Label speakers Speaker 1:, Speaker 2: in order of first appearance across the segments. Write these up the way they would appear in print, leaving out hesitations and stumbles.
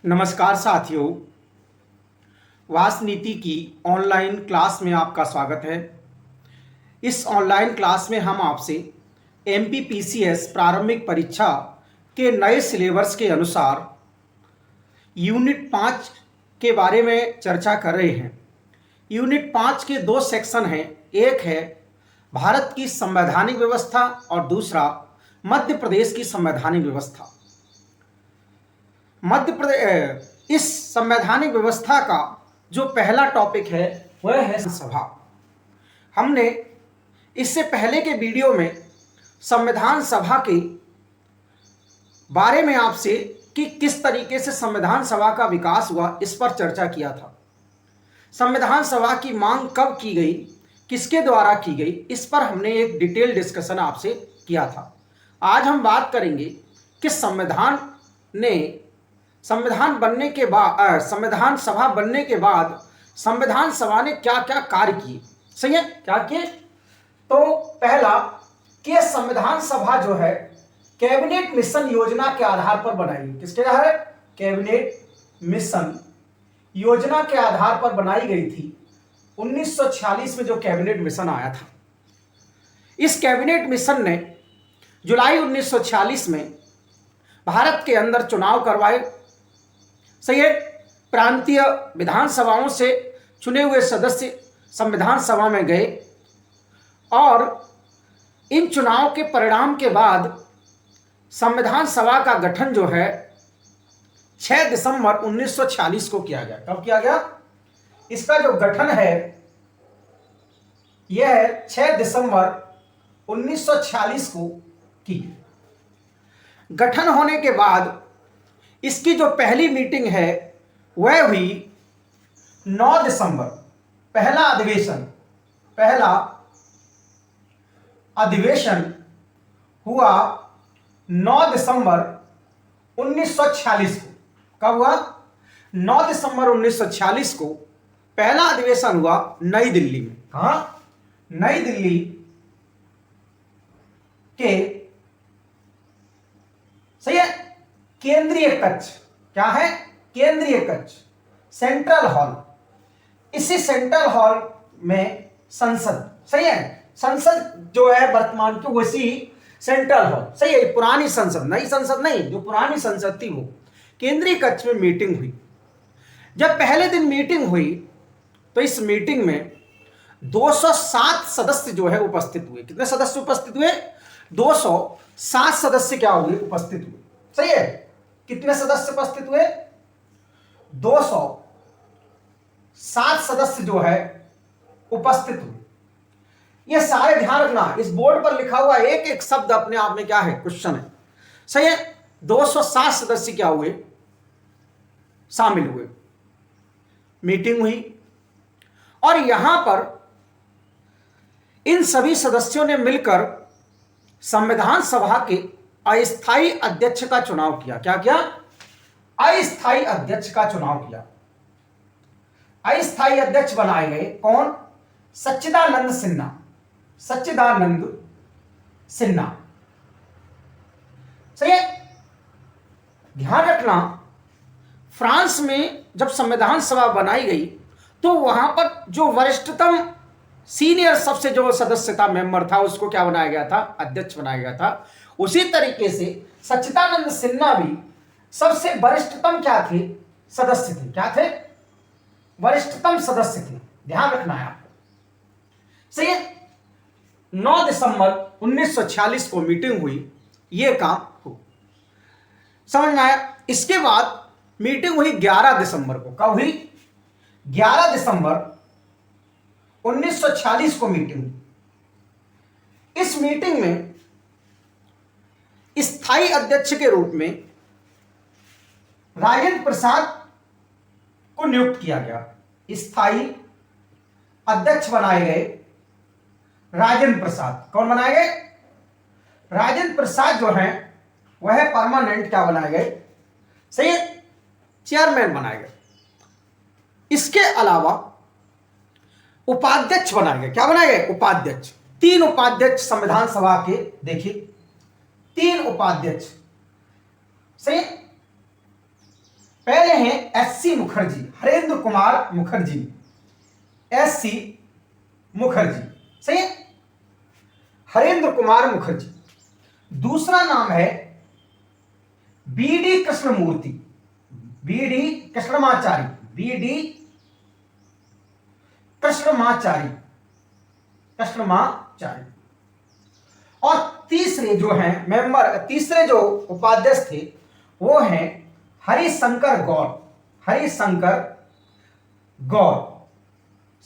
Speaker 1: नमस्कार साथियों, वास्तु की ऑनलाइन क्लास में आपका स्वागत है। इस ऑनलाइन क्लास में हम आपसे एमपीपीसीएस प्रारंभिक परीक्षा के नए सिलेबस के अनुसार यूनिट 5 के बारे में चर्चा कर रहे हैं। यूनिट 5 के दो सेक्शन हैं, एक है भारत की संवैधानिक व्यवस्था और दूसरा मध्य प्रदेश की संवैधानिक व्यवस्था। मध्य प्रदेश इस संवैधानिक व्यवस्था का जो पहला टॉपिक है वह है सभा। हमने इससे पहले के वीडियो में संविधान सभा के बारे में आपसे कि किस तरीके से संविधान सभा का विकास हुआ इस पर चर्चा किया था। संविधान सभा की मांग कब की गई, किसके द्वारा की गई, इस पर हमने एक डिटेल डिस्कशन आपसे किया था। आज हम बात करेंगे कि संविधान बनने के बाद संविधान सभा बनने के बाद संविधान सभा ने क्या क्या कार्य किए। सही है, क्या किए? तो पहला कि संविधान सभा जो है कैबिनेट मिशन योजना के आधार पर बनाई गई। किसके आधार? कैबिनेट मिशन योजना के आधार पर बनाई गई थी। 1946 में जो कैबिनेट मिशन आया था, इस कैबिनेट मिशन ने जुलाई 1946 में भारत के अंदर चुनाव करवाए। सही है, प्रांतीय विधानसभाओं से चुने हुए सदस्य संविधान सभा में गए और इन चुनाव के परिणाम के बाद संविधान सभा का गठन जो है 6 दिसंबर 1946 को किया गया। कब किया गया? इसका जो गठन है यह है 6 दिसंबर 1946 को की। गठन होने के बाद इसकी जो पहली मीटिंग है वह हुई 9 दिसंबर। पहला अधिवेशन हुआ 9 दिसंबर 1946 को। कब हुआ? 9 दिसंबर 1946 को पहला अधिवेशन हुआ नई दिल्ली में। कहां? नई दिल्ली के, सही है, केंद्रीय कक्ष। क्या है? केंद्रीय कक्ष, सेंट्रल हॉल। इसी सेंट्रल हॉल में संसद, सही है, संसद जो है वर्तमान की वैसी सेंट्रल हॉल। सही है, पुरानी संसद, नई संसद नहीं, जो पुरानी संसद थी वो केंद्रीय कक्ष में मीटिंग हुई। जब पहले दिन मीटिंग हुई तो इस मीटिंग में 207 सदस्य जो है उपस्थित हुए। कितने सदस्य उपस्थित हुए? 207 सदस्य क्या हुए? उपस्थित हुए। सही है, कितने सदस्य उपस्थित हुए? 207 सदस्य जो है उपस्थित हुए। ये सारे ध्यान रखना, इस बोर्ड पर लिखा हुआ एक एक शब्द अपने आप में क्या है? क्वेश्चन है। सही है, 207 सदस्य क्या हुए? शामिल हुए, मीटिंग हुई और यहां पर इन सभी सदस्यों ने मिलकर संविधान सभा के अस्थायी अध्यक्ष का चुनाव किया। क्या किया? अस्थायी अध्यक्ष का चुनाव किया। अस्थायी अध्यक्ष बनाए गए कौन? सच्चिदानंद सिन्हा। सच्चिदानंद सिन्हा। सही है, ध्यान रखना, फ्रांस में जब संविधान सभा बनाई गई तो वहां पर जो वरिष्ठतम सीनियर सबसे जो सदस्यता मेंबर था उसको क्या बनाया गया था? अध्यक्ष बनाया गया था। उसी तरीके से सच्चिदानंद सिन्हा भी सबसे वरिष्ठतम क्या थे? सदस्य थे। क्या थे? वरिष्ठतम सदस्य थे। ध्यान रखना है आपको। सही है, 9 दिसंबर 1946 को मीटिंग हुई, यह काम हो, समझ में आया? इसके बाद मीटिंग हुई 11 दिसंबर को। कब हुई? 11 दिसंबर 1946 को मीटिंग हुई। इस मीटिंग में स्थायी अध्यक्ष के रूप में राजेंद्र प्रसाद को नियुक्त किया गया। स्थायी अध्यक्ष बनाए गए राजेंद्र प्रसाद। कौन बनाए गए? राजेंद्र प्रसाद जो हैं वह परमानेंट क्या बनाए गए? सही है, चेयरमैन बनाए गए। इसके अलावा उपाध्यक्ष बनाए गए। क्या बनाए गए? उपाध्यक्ष। 3 उपाध्यक्ष संविधान सभा के, देखिए 3 उपाध्यक्ष। सही, पहले हैं एससी मुखर्जी, हरेंद्र कुमार मुखर्जी, एससी मुखर्जी, सही है, हरेंद्र कुमार मुखर्जी। दूसरा नाम है B D Krishnamurthy, B D Krishnamachari, B D Krishnamachari, Krishnamachari. और तीसरे जो हैं मेंबर, तीसरे जो उपाध्यक्ष थे वो हैं हरिशंकर गौर, हरिशंकर गौर,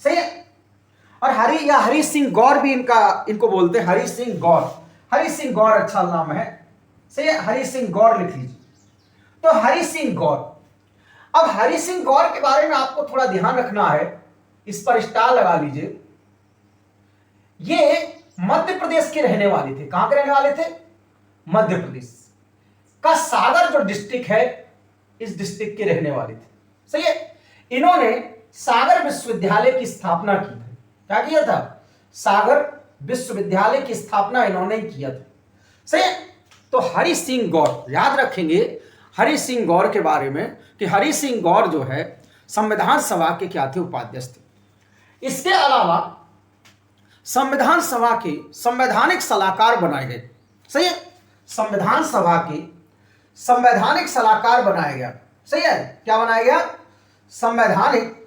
Speaker 1: सही है। और हरि या हरि सिंह गौर भी इनको बोलते हैं, हरि सिंह गौर, हरि सिंह गौर अच्छा नाम है, सही है, हरि सिंह गौर लिख लीजिए। तो हरि सिंह गौर, अब हरि सिंह गौर के बारे में आपको थोड़ा ध्यान रखना है, इस पर स्टार लगा लीजिए। ये मध्य प्रदेश के रहने वाले थे। कहां के रहने वाले थे? मध्य प्रदेश का सागर जो डिस्ट्रिक्ट है, इस डिस्ट्रिक्ट के रहने वाले थे, सही है। इन्होंने सागर विश्वविद्यालय की स्थापना की थी। क्या किया था? सागर विश्वविद्यालय की स्थापना इन्होंने किया था, सही है। तो हरि सिंह गौर, याद रखेंगे हरि सिंह गौर के बारे में कि हरि सिंह गौर जो है संविधान सभा के क्या थे? उपाध्यक्ष थे। इसके अलावा संविधान सभा के संवैधानिक सलाहकार बनाए गए, सही है, संविधान सभा के संवैधानिक सलाहकार बनाया गया, सही है। क्या बनाया गया? संवैधानिक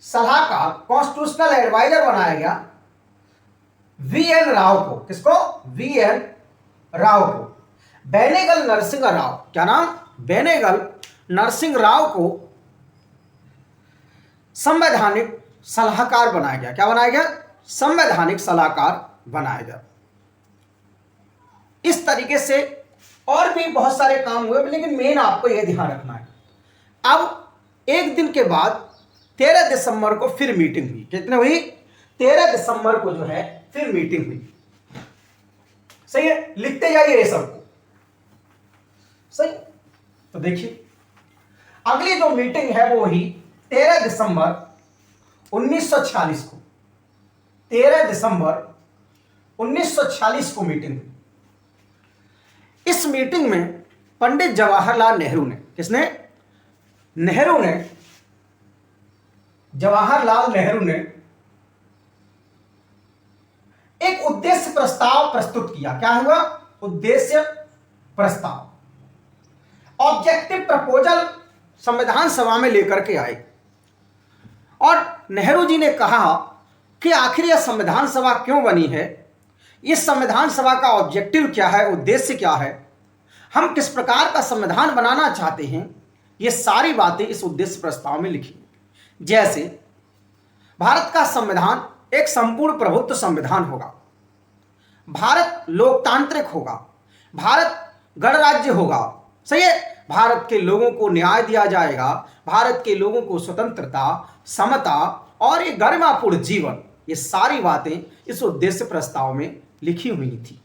Speaker 1: सलाहकार, कॉन्स्टिट्यूशनल एडवाइजर बनाया गया वीएन राव को। किसको? वीएन राव को। बेनेगल नरसिंह राव, क्या नाम? बेनेगल नरसिंह राव को संवैधानिक सलाहकार बनाया गया। क्या बनाया गया? संवैधानिक सलाहकार बनाया गया। इस तरीके से और भी बहुत सारे काम हुए, लेकिन मेन आपको यह ध्यान रखना है। अब एक दिन के बाद 13 दिसंबर को फिर मीटिंग हुई। कितने हुई? 13 दिसंबर को जो है फिर मीटिंग हुई, सही है। लिखते जाइए ये सबको, सही। तो देखिए अगली जो मीटिंग है वो हुई 13 दिसंबर 1946 को, 13 दिसंबर 1946 को मीटिंग हुई। इस मीटिंग में पंडित जवाहरलाल नेहरू ने, किसने? नेहरू ने, जवाहरलाल नेहरू ने एक उद्देश्य प्रस्ताव प्रस्तुत किया। क्या हुआ? उद्देश्य प्रस्ताव, ऑब्जेक्टिव प्रपोजल संविधान सभा में लेकर के आए। और नेहरू जी ने कहा कि आखिर यह संविधान सभा क्यों बनी है, इस संविधान सभा का ऑब्जेक्टिव क्या है, उद्देश्य क्या है, हम किस प्रकार का संविधान बनाना चाहते हैं, ये सारी बातें इस उद्देश्य प्रस्ताव में लिखी। जैसे भारत का संविधान एक संपूर्ण प्रभुत्व संविधान होगा, भारत लोकतांत्रिक होगा, भारत गणराज्य होगा, सही है, भारत के लोगों को न्याय दिया जाएगा, भारत के लोगों को स्वतंत्रता, समता और एक गरिमापूर्ण जीवन, ये सारी बातें इस उद्देश्य प्रस्ताव में लिखी हुई थी,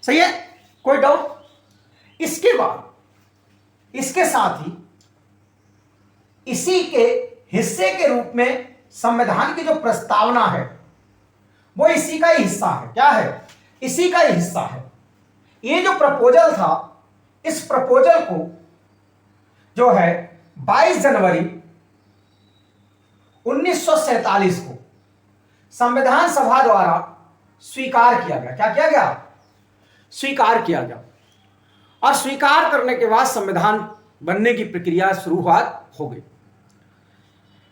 Speaker 1: सही है। कोई डाउट? इसके बाद इसके साथ ही इसी के हिस्से के रूप में संविधान की जो प्रस्तावना है वो इसी का ही हिस्सा है। क्या है? इसी का ही हिस्सा है। ये जो प्रपोजल था, इस प्रपोजल को जो है 22 जनवरी 1947 को संविधान सभा द्वारा स्वीकार किया गया। क्या किया गया? स्वीकार किया गया। और स्वीकार करने के बाद संविधान बनने की प्रक्रिया शुरुआत हो गई।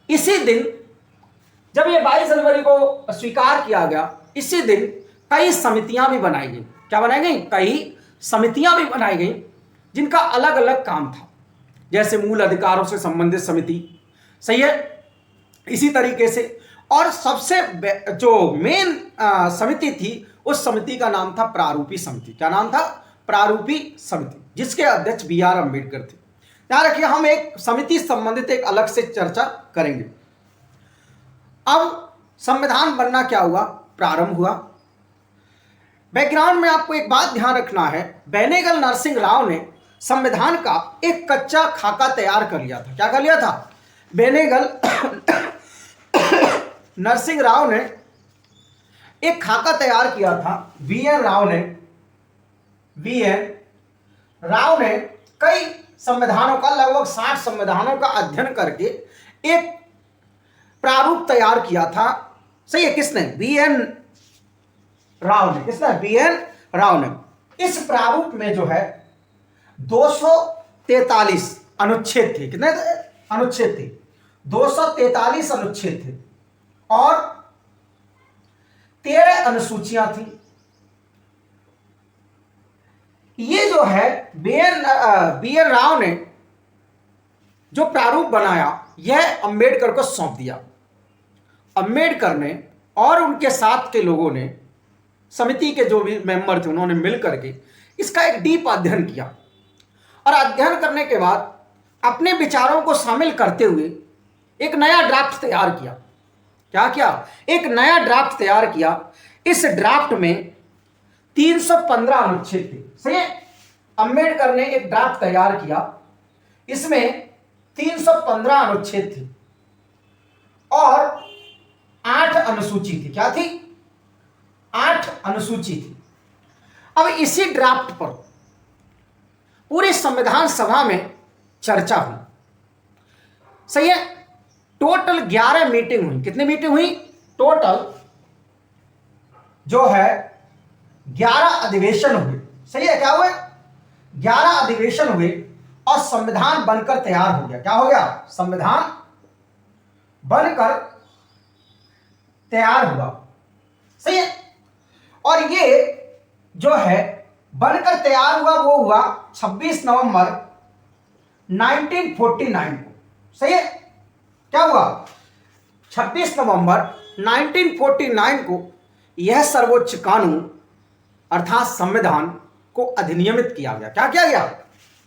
Speaker 1: इसी दिन जब ये 22 जनवरी को स्वीकार किया गया, इसी दिन कई समितियां भी बनाई गई। क्या बनाई गई? कई समितियां भी बनाई गई जिनका अलग अलग काम था। जैसे मूल अधिकारों से संबंधित समिति, सही है, इसी तरीके से। और सबसे जो मेन समिति थी, उस समिति का नाम था प्रारूपी समिति। क्या नाम था? प्रारूपी समिति, जिसके अध्यक्ष BR अम्बेडकर थे। ध्यान रखिए, हम एक समिति संबंधित एक अलग से चर्चा करेंगे। अब संविधान बनना क्या हुआ? प्रारंभ हुआ। बैकग्राउंड में आपको एक बात ध्यान रखना है, बेनेगल नरसिंह राव ने संविधान का एक कच्चा खाका तैयार कर लिया था। क्या कर लिया था? बेनेगल नरसिंह राव ने एक खाका तैयार किया था। वीएन राव ने कई संविधानों का, लगभग 60 संविधानों का अध्ययन करके एक प्रारूप तैयार किया था। सही है, किसने? बी.एन. राव ने। किसने? बी.एन. राव ने। इस प्रारूप में जो है 243 अनुच्छेद थे। कितने अनुच्छेद थे? 243 अनुच्छेद थे और 13 अनुसूचियां थी। ये जो है बी.एन. राव ने जो प्रारूप बनाया, यह अंबेडकर को सौंप दिया। अंबेडकर ने और उनके साथ के लोगों ने, समिति के जो भी मेंबर थे, उन्होंने मिलकर के इसका एक डीप अध्ययन किया और अध्ययन करने के बाद अपने विचारों को शामिल करते हुए एक नया ड्राफ्ट तैयार किया। क्या किया? एक नया ड्राफ्ट तैयार किया। इस ड्राफ्ट में 315 अनुच्छेद थे। सही है, अंबेडकर ने एक ड्राफ्ट तैयार किया, इसमें 315 अनुच्छेद थे और 8 अनुसूची थी। क्या थी? 8 अनुसूची थी। अब इसी ड्राफ्ट पर पूरे संविधान सभा में चर्चा हुई। सही है, टोटल 11 मीटिंग हुई। कितनी मीटिंग हुई? टोटल जो है 11 अधिवेशन हुए। सही है, क्या हुए? 11 अधिवेशन हुए और संविधान बनकर तैयार हो गया। क्या हो गया? संविधान बनकर तैयार हुआ। सही है, और ये जो है बनकर तैयार हुआ, वो हुआ 26 नवंबर 1949 को। सही है, क्या हुआ? 26 नवंबर 1949 को यह सर्वोच्च कानून अर्थात संविधान को अधिनियमित किया गया। क्या किया गया?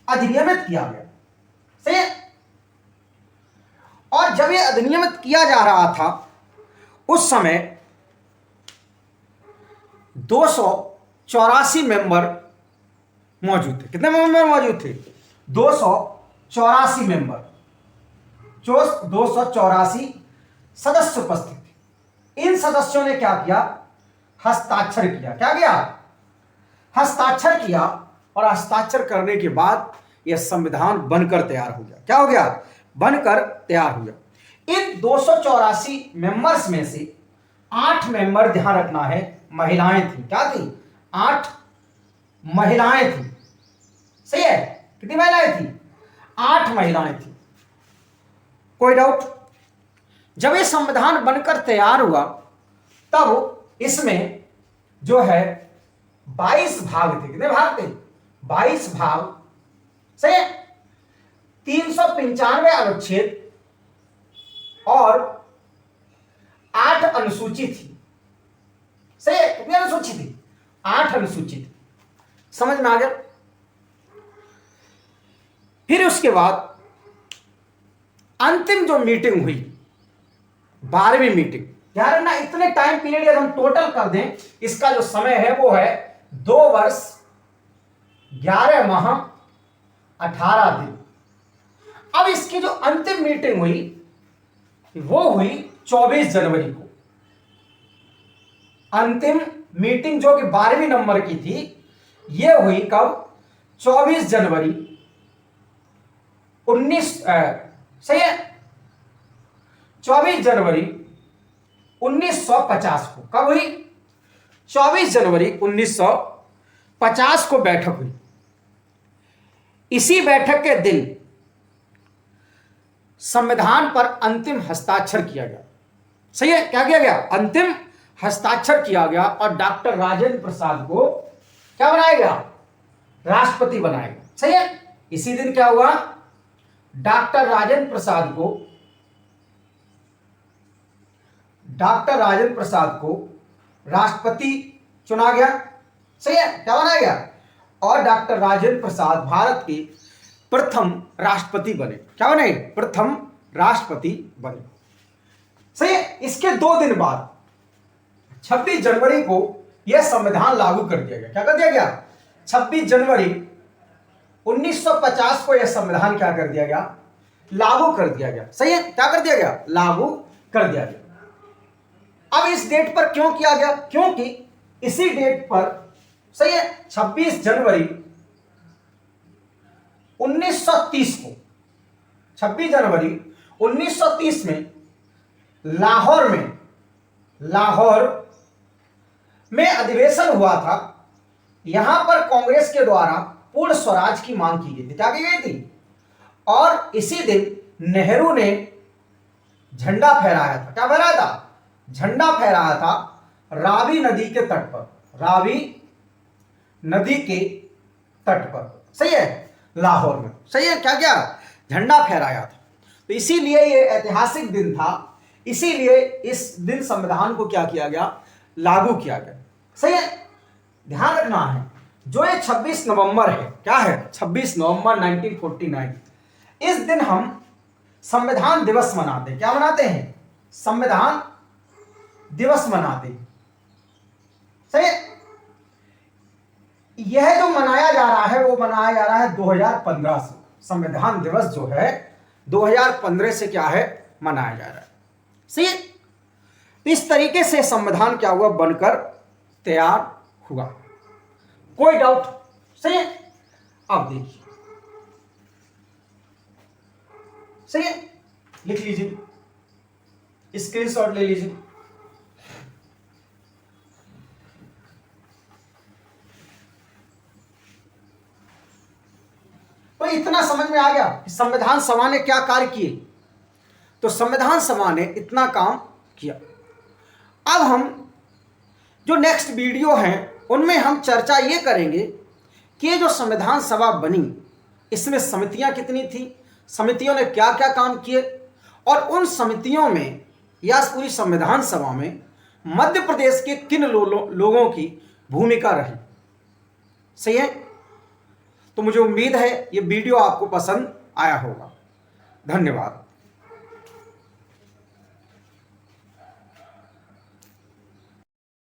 Speaker 1: अधिनियमित किया गया। सही है, और जब यह अधिनियमित किया जा रहा था, उस समय 284 मेंबर मौजूद थे। कितने मेंबर मौजूद थे? 284 मेंबर, जो 284 सदस्य उपस्थित थे। इन सदस्यों ने क्या किया? हस्ताक्षर किया। क्या किया? हस्ताक्षर किया, और हस्ताक्षर करने के बाद यह संविधान बनकर तैयार हो गया। क्या हो गया? बनकर तैयार हो गया। इन 284 मेंबर्स में से 8 मेंबर, ध्यान रखना है, महिलाएं थी। क्या थी? 8 महिलाएं थी। सही है, कितनी महिलाएं थी? 8 महिलाएं थी। कोई डाउट? जब ये संविधान बनकर तैयार हुआ, तब इसमें जो है 22 भाग थे। कितने भाग थे? 22 भाग। सही है, 395 अनुच्छेद और 8 अनुसूची थी। सही है, कितनी अनुसूची थी? 8 अनुसूची थी। समझ में आ गया? फिर उसके बाद अंतिम जो मीटिंग हुई, 12वीं मीटिंग, यार ना, इतने टाइम पीरियड अगर हम टोटल कर दें, इसका जो समय है वो है 2 वर्ष 11 माह 18 दिन। अब इसकी जो अंतिम मीटिंग हुई, वो हुई 24 जनवरी को। अंतिम मीटिंग जो कि 12वीं नंबर की थी, ये हुई कब? 24 जनवरी 1950 को। कब हुई? 24 जनवरी 1950 को बैठक हुई। इसी बैठक के दिन संविधान पर अंतिम हस्ताक्षर किया गया। सही है, क्या किया गया? अंतिम हस्ताक्षर किया गया, और डॉक्टर राजेंद्र प्रसाद को क्या बनाया गया? राष्ट्रपति बनाया गया। सही है, इसी दिन क्या हुआ? डॉक्टर राजेंद्र प्रसाद को राष्ट्रपति चुना गया। सही है, क्या बनाया गया? और डॉक्टर राजेंद्र प्रसाद भारत के प्रथम राष्ट्रपति बने। क्या बने? प्रथम राष्ट्रपति बने। सही है, इसके 2 दिन बाद 26 जनवरी को यह संविधान लागू कर दिया गया। क्या कर दिया गया? 26 जनवरी 1950 को यह संविधान क्या कर दिया गया? लागू कर दिया गया। सही है, क्या कर दिया गया? लागू कर दिया गया। अब इस डेट पर क्यों किया गया? क्योंकि इसी डेट पर, सही है, 26 जनवरी 1930 को, 26 जनवरी 1930 में लाहौर में अधिवेशन हुआ था। यहां पर कांग्रेस के द्वारा पूर्ण स्वराज की मांग की गई थी। क्या की गई थी? और इसी दिन नेहरू ने झंडा फहराया था। क्या फहराया था? झंडा फहराया था रावी नदी के तट पर, रावी नदी के तट पर। सही है, लाहौर में। सही है, क्या क्या झंडा फहराया था। तो इसीलिए ये ऐतिहासिक दिन था, इसीलिए इस दिन संविधान को क्या किया गया? लागू किया गया। सही है, ध्यान रखना है जो ये 26 नवंबर है, क्या है? 26 नवंबर 1949, इस दिन हम संविधान दिवस मनाते हैं। क्या मनाते हैं? संविधान दिवस मनाते हैं। सही है, यह जो मनाया जा रहा है वो मनाया जा रहा है 2015 से। संविधान दिवस जो है 2015 से क्या है? मनाया जा रहा है। सही है, तो इस तरीके से संविधान क्या हुआ? बनकर तैयार हुआ। कोई डाउट? सही है, अब देखिए, सही है, लिख लीजिए, स्क्रीनशॉट ले लीजिए। तो इतना समझ में आ गया कि संविधान सभा ने क्या कार्य किए। तो संविधान सभा ने इतना काम किया। अब हम जो नेक्स्ट वीडियो हैं उनमें हम चर्चा ये करेंगे कि ये जो संविधान सभा बनी इसमें समितियां कितनी थी, समितियों ने क्या क्या काम किए, और उन समितियों में या पूरी संविधान सभा में मध्य प्रदेश के किन लोगों की भूमिका रही। सही है, तो मुझे उम्मीद है ये वीडियो आपको पसंद आया होगा। धन्यवाद।